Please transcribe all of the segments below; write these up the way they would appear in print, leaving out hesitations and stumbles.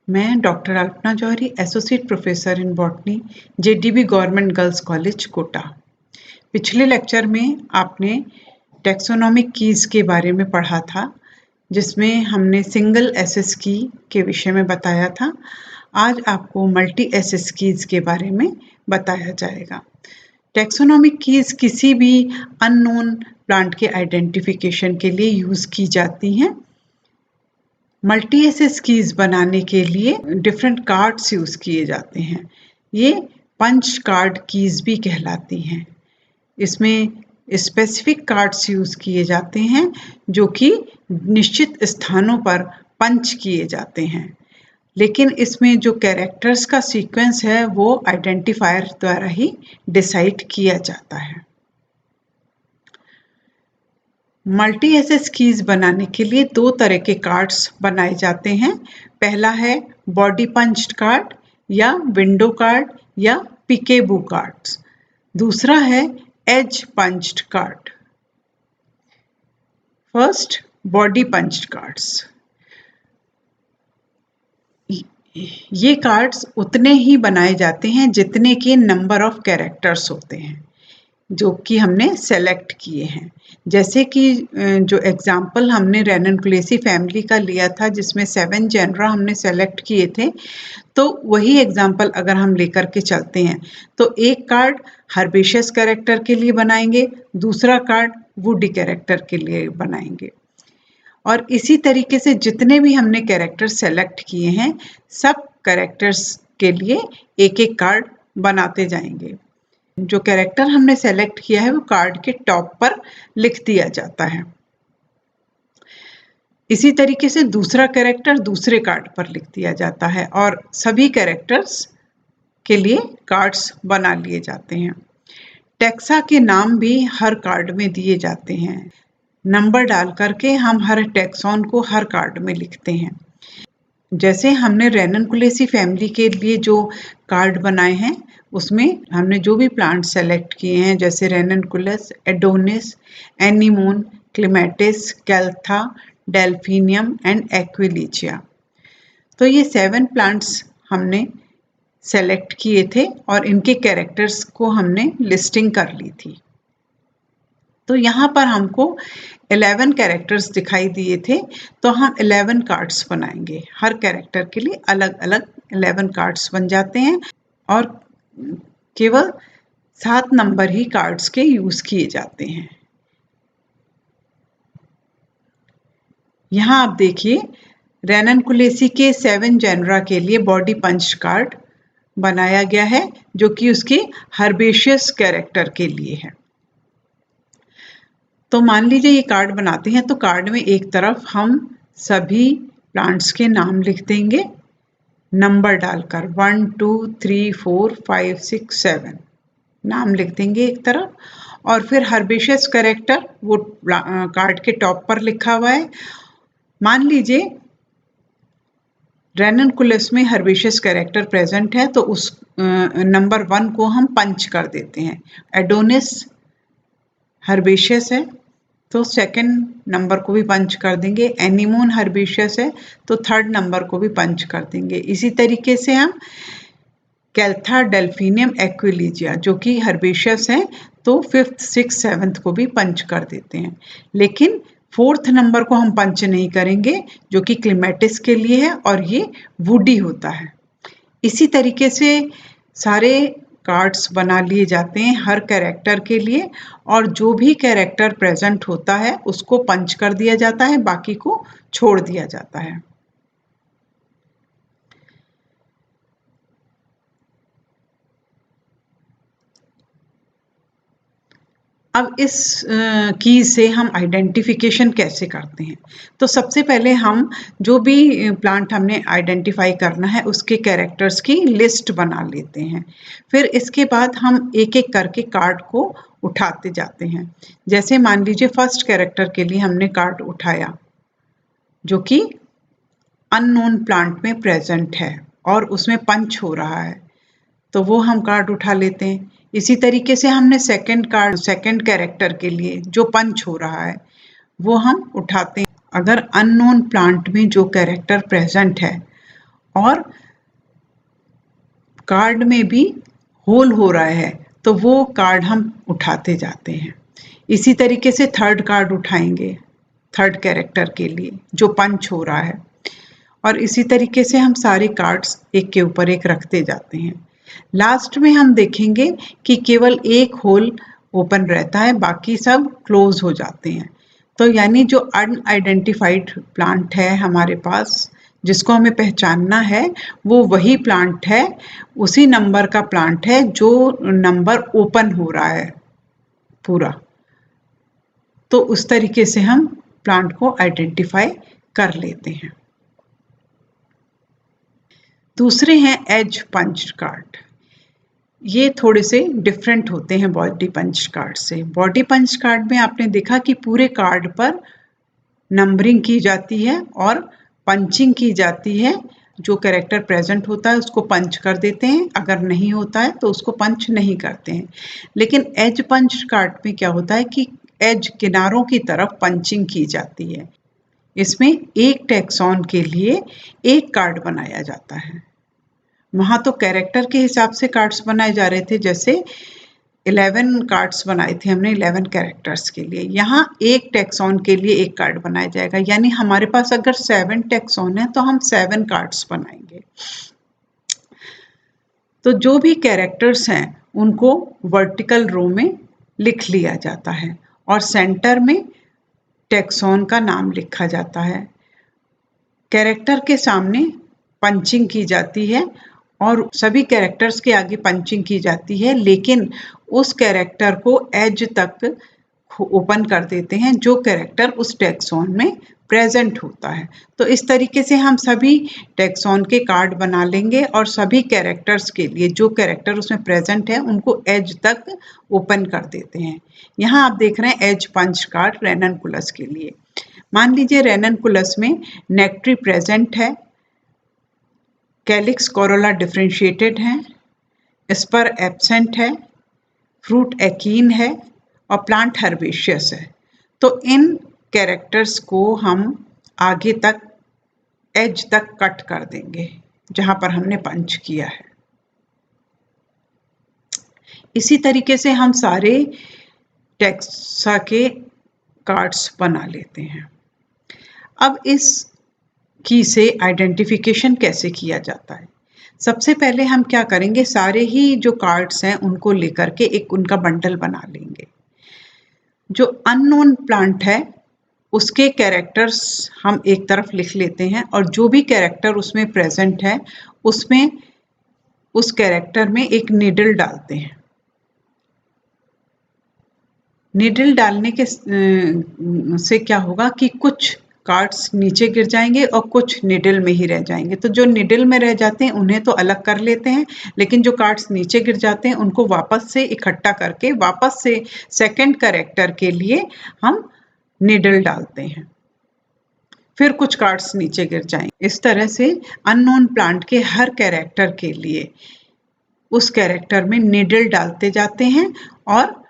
मैं doctor Alpana Johri, associate professor in botany, JDB government girls college, Kota. पिछले lecture में आपने टैक्सोनॉमिक कीज के बारे में पढ़ा था, जिसमें हमने सिंगल एसएस की के विषय में बताया था। आज आपको मल्टी एसएस कीज के बारे में बताया जाएगा। टैक्सोनॉमिक कीज किसी भी अननोन प्लांट के आइडेंटिफिकेशन के लिए यूज की जाती हैं। मल्टी एसएस कीज बनाने के लिए डिफरेंट कार्ड्स यूज किए जाते हैं। ये पंच कार्ड कीज भी कहलाती हैं। इसमें स्पेसिफिक कार्ड्स यूज किए जाते हैं जो कि निश्चित स्थानों पर पंच किए जाते हैं, लेकिन इसमें जो कैरेक्टर्स का सीक्वेंस है वो आइडेंटिफायर द्वारा ही डिसाइड किया जाता है। मल्टी एसएस कीज बनाने के लिए दो तरह के कार्ड्स बनाए जाते हैं। पहला है बॉडी पंच्ड कार्ड या विंडो कार्ड या पिकेबू कार्ड्स। दूसरा है edge punched card. First, body punched cards. ये कार्ड्स उतने ही बनाए जाते हैं जितने के नंबर ऑफ कैरेक्टर्स होते हैं जो कि हमने सेलेक्ट किए हैं। जैसे कि जो एग्जाम्पल हमने रेननकुलेसी फैमिली का लिया था जिसमें 7 जेनरा हमने सेलेक्ट किए थे, तो वही एग्जाम्पल अगर हम लेकर के चलते हैं तो एक कार्ड हर्बेशियस कैरेक्टर के लिए बनाएंगे, दूसरा कार्ड वुडी कैरेक्टर के लिए बनाएंगे। और इसी तरीके से जितने भी हमने कैरेक्टर सेलेक्ट किए हैं सब कैरेक्टर्स के लिए एक एक कार्ड बनाते जाएंगे। जो कैरेक्टर हमने सेलेक्ट किया है वो कार्ड के टॉप पर लिख दिया जाता है। इसी तरीके से दूसरा कैरेक्टर दूसरे कार्ड पर लिख दिया जाता है और सभी कैरेक्टर्स के लिए कार्ड्स बना लिए जाते हैं। टेक्सा के नाम भी हर कार्ड में दिए जाते हैं। नंबर डाल करके हम हर टैक्सॉन को हर कार्ड में लिखते हैं। जैसे हमने रेननकुलेसी फैमिली के लिए जो कार्ड बनाए हैं उसमें हमने जो भी प्लांट सेलेक्ट किए हैं जैसे Ranunculus, Adonis, Anemone, Clematis, Caltha, Delphinium and Aquilegia. तो ये 7 प्लांट्स हमने सेलेक्ट किए थे और इनके कैरेक्टर्स को हमने लिस्टिंग कर ली थी। तो यहाँ पर हमको 11 कैरेक्टर्स दिखाई दिए थे, तो हम 11 कार्ड्स बनाएंगे। हर कैरेक्टर के लिए अलग अलग 11 कार्ड्स बन जाते हैं और केवल 7 नंबर ही कार्ड्स के यूज किए जाते हैं। यहाँ आप देखिए रेननकुलेसी के 7 जेनरा के लिए बॉडी पंच कार्ड बनाया गया है जो कि उसके हर्बेशियस कैरेक्टर के लिए है। तो मान लीजिए ये कार्ड बनाते हैं तो कार्ड में एक तरफ हम सभी प्लांट्स के नाम लिख देंगे नंबर डालकर 1 2 3 4 5 6 7 नाम लिख देंगे एक तरफ, और फिर हर्बेशियस कैरेक्टर वो कार्ड के टॉप पर लिखा हुआ है। मान लीजिए रेननकुलस में हर्बेशियस कैरेक्टर प्रेजेंट है तो उस नंबर 1 को हम पंच कर देते हैं। एडोनिस हर्बेशियस है तो सेकंड नंबर को भी पंच कर देंगे। एनीमोन हर्बेशियस है तो थर्ड नंबर को भी पंच कर देंगे। इसी तरीके से हम कैल्था, डेल्फिनियम, एक्विलिजिया जो कि हर्बेशियस है तो 5th, 6th, 7th को भी पंच कर देते हैं, लेकिन 4th नंबर को हम पंच नहीं करेंगे जो कि क्लेमेटिस के लिए है और ये वुडी होता है। इसी तरीके से सारे कार्ड्स बना लिए जाते हैं हर कैरेक्टर के लिए और जो भी कैरेक्टर प्रेजेंट होता है उसको पंच कर दिया जाता है, बाकी को छोड़ दिया जाता है। अब इस की से हम आइडेंटिफिकेशन कैसे करते हैं, तो सबसे पहले हम जो भी प्लांट हमने आइडेंटिफाई करना है उसके कैरेक्टर्स की लिस्ट बना लेते हैं। फिर इसके बाद हम एक एक करके कार्ड को उठाते जाते हैं। जैसे मान लीजिए फर्स्ट कैरेक्टर के लिए हमने कार्ड उठाया जो कि अननोन प्लांट में प्रेजेंट है और उसमें पंच हो रहा है, तो वो हम कार्ड उठा लेते हैं। इसी तरीके से हमने सेकंड कैरेक्टर के लिए जो पंच हो रहा है वो हम उठाते हैं। अगर अननोन प्लांट में जो कैरेक्टर प्रेजेंट है और कार्ड में भी होल हो रहा है तो वो कार्ड हम उठाते जाते हैं। इसी तरीके से थर्ड कार्ड उठाएंगे थर्ड कैरेक्टर के लिए जो पंच हो रहा है, और इसी तरीके से हम सारे कार्ड्स एक के ऊपर एक रखते जाते हैं। लास्ट में हम देखेंगे कि केवल एक होल ओपन रहता है, बाकी सब क्लोज हो जाते हैं। तो यानी जो अनआइडेंटिफाइड प्लांट है हमारे पास, जिसको हमें पहचानना है, वो वही प्लांट है, उसी नंबर का प्लांट है जो नंबर ओपन हो रहा है पूरा। तो उस तरीके से हम प्लांट को आइडेंटिफाई कर लेते हैं। दूसरे हैं एज पंच कार्ड। ये थोड़े से डिफरेंट होते हैं बॉडी पंच कार्ड से। बॉडी पंच कार्ड में आपने देखा कि पूरे कार्ड पर नंबरिंग की जाती है और पंचिंग की जाती है। जो कैरेक्टर प्रेजेंट होता है उसको पंच कर देते हैं, अगर नहीं होता है तो उसको पंच नहीं करते हैं। लेकिन एज पंच कार्ड में क्या होता है कि एज किनारों की तरफ पंचिंग की जाती है। इसमें एक टैक्सॉन के लिए एक कार्ड बनाया जाता है। वहां तो कैरेक्टर के हिसाब से कार्ड्स बनाए जा रहे थे, जैसे 11 कार्ड्स बनाए थे हमने 11 कैरेक्टर्स के लिए। यहाँ एक टैक्सॉन के लिए एक कार्ड बनाया जाएगा, यानी हमारे पास अगर 7 टैक्सॉन है तो हम 7 कार्ड्स बनाएंगे। तो जो भी कैरेक्टर्स हैं उनको वर्टिकल रो में लिख लिया जाता है और सेंटर में टैक्सॉन का नाम लिखा जाता है। कैरेक्टर के सामने पंचिंग की जाती है और सभी कैरेक्टर्स के आगे पंचिंग की जाती है, लेकिन उस कैरेक्टर को एज तक ओपन कर देते हैं जो कैरेक्टर उस टैक्सॉन में प्रेजेंट होता है। तो इस तरीके से हम सभी टैक्सॉन के कार्ड बना लेंगे और सभी कैरेक्टर्स के लिए जो कैरेक्टर उसमें प्रेजेंट है उनको एज तक ओपन कर देते हैं। यहाँ आप देख रहे हैं एज पंच कार्ड रेननकुलस के लिए। मान लीजिए रेननकुलस में नेक्ट्री प्रेजेंट है, कैलिक्स कोरोला डिफरेंशिएटेड है, स्पर एब्सेंट है, फ्रूट एकीन है और प्लांट हर्बेशियस है। तो इन कैरेक्टर्स को हम आगे तक एज तक कट कर देंगे जहां पर हमने पंच किया है। इसी तरीके से हम सारे टेक्सा के कार्ड्स बना लेते हैं। अब इस की से आइडेंटिफिकेशन कैसे किया जाता है? सबसे पहले हम क्या करेंगे, सारे ही जो कार्ड्स हैं उनको लेकर के एक उनका बंडल बना लेंगे। जो अननोन प्लांट है उसके कैरेक्टर्स हम एक तरफ लिख लेते हैं और जो भी कैरेक्टर उसमें प्रेजेंट है उसमें उस कैरेक्टर में एक नीडल डालते हैं। नीडल डालने के से क्या होगा कि कुछ कार्ड्स नीचे गिर जाएंगे और कुछ निडल में ही रह जाएंगे। तो जो निडल में रह जाते हैं उन्हें तो अलग कर लेते हैं, लेकिन जो कार्ड्स नीचे गिर जाते हैं उनको वापस से इकट्ठा करके वापस से सेकंड कैरेक्टर के लिए हम निडल डालते हैं। फिर कुछ कार्ड्स नीचे गिर जाएंगे। इस तरह से अननोन प्लांट के हर कैरेक्टर के लिए उस कैरेक्टर में निडल डालते जाते हैं और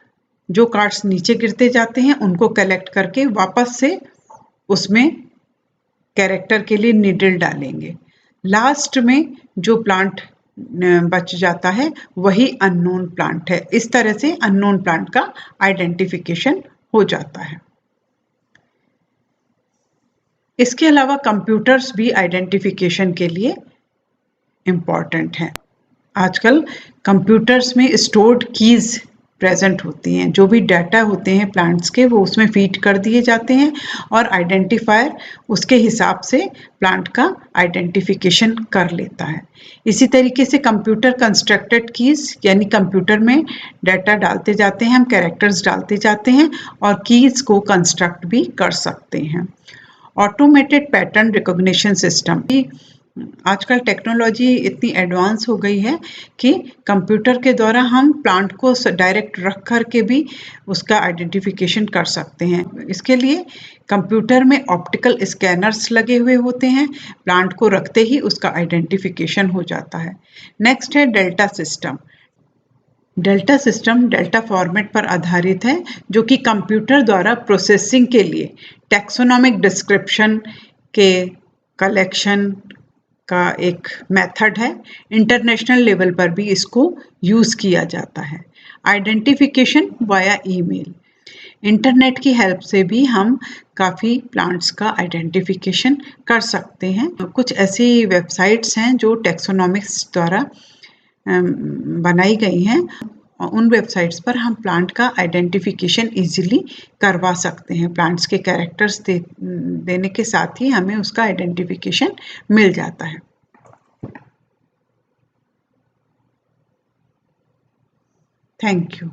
जो कार्ड्स नीचे गिरते जाते हैं उनको कलेक्ट करके वापस से उसमें कैरेक्टर के लिए निडल डालेंगे। लास्ट में जो प्लांट बच जाता है वही अननोन प्लांट है। इस तरह से अननोन प्लांट का आइडेंटिफिकेशन हो जाता है। इसके अलावा कंप्यूटर्स भी आइडेंटिफिकेशन के लिए इम्पॉर्टेंट हैं। आजकल कंप्यूटर्स में स्टोर्ड कीज प्रेजेंट होती हैं। जो भी डाटा होते हैं प्लांट्स के वो उसमें फीड कर दिए जाते हैं और आइडेंटिफायर उसके हिसाब से प्लांट का आइडेंटिफिकेशन कर लेता है। इसी तरीके से कंप्यूटर कंस्ट्रक्टेड कीज, यानी कंप्यूटर में डाटा डालते जाते हैं हम, कैरेक्टर्स डालते जाते हैं और कीज को कंस्ट्रक्ट भी कर सकते हैं। ऑटोमेटेड पैटर्न रिकॉग्निशन सिस्टम, आजकल टेक्नोलॉजी इतनी एडवांस हो गई है कि कंप्यूटर के द्वारा हम प्लांट को डायरेक्ट रख कर के भी उसका आइडेंटिफिकेशन कर सकते हैं। इसके लिए कंप्यूटर में ऑप्टिकल स्कैनर्स लगे हुए होते हैं, प्लांट को रखते ही उसका आइडेंटिफिकेशन हो जाता है। नेक्स्ट है delta system. Delta system delta format पर आधारित है जो कि कंप्यूटर द्वारा प्रोसेसिंग के लिए टैक्सोनॉमिक डिस्क्रिप्शन के कलेक्शन का एक मेथड है। इंटरनेशनल लेवल पर भी इसको यूज़ किया जाता है। आइडेंटिफिकेशन वाया ईमेल, इंटरनेट की हेल्प से भी हम काफ़ी प्लांट्स का आइडेंटिफिकेशन कर सकते हैं। कुछ ऐसी वेबसाइट्स हैं जो टैक्सोनॉमिक्स द्वारा बनाई गई हैं। उन वेबसाइट्स पर हम प्लांट का आइडेंटिफिकेशन इजीली करवा सकते हैं। प्लांट्स के कैरेक्टर्स देने के साथ ही हमें उसका आइडेंटिफिकेशन मिल जाता है। Thank you.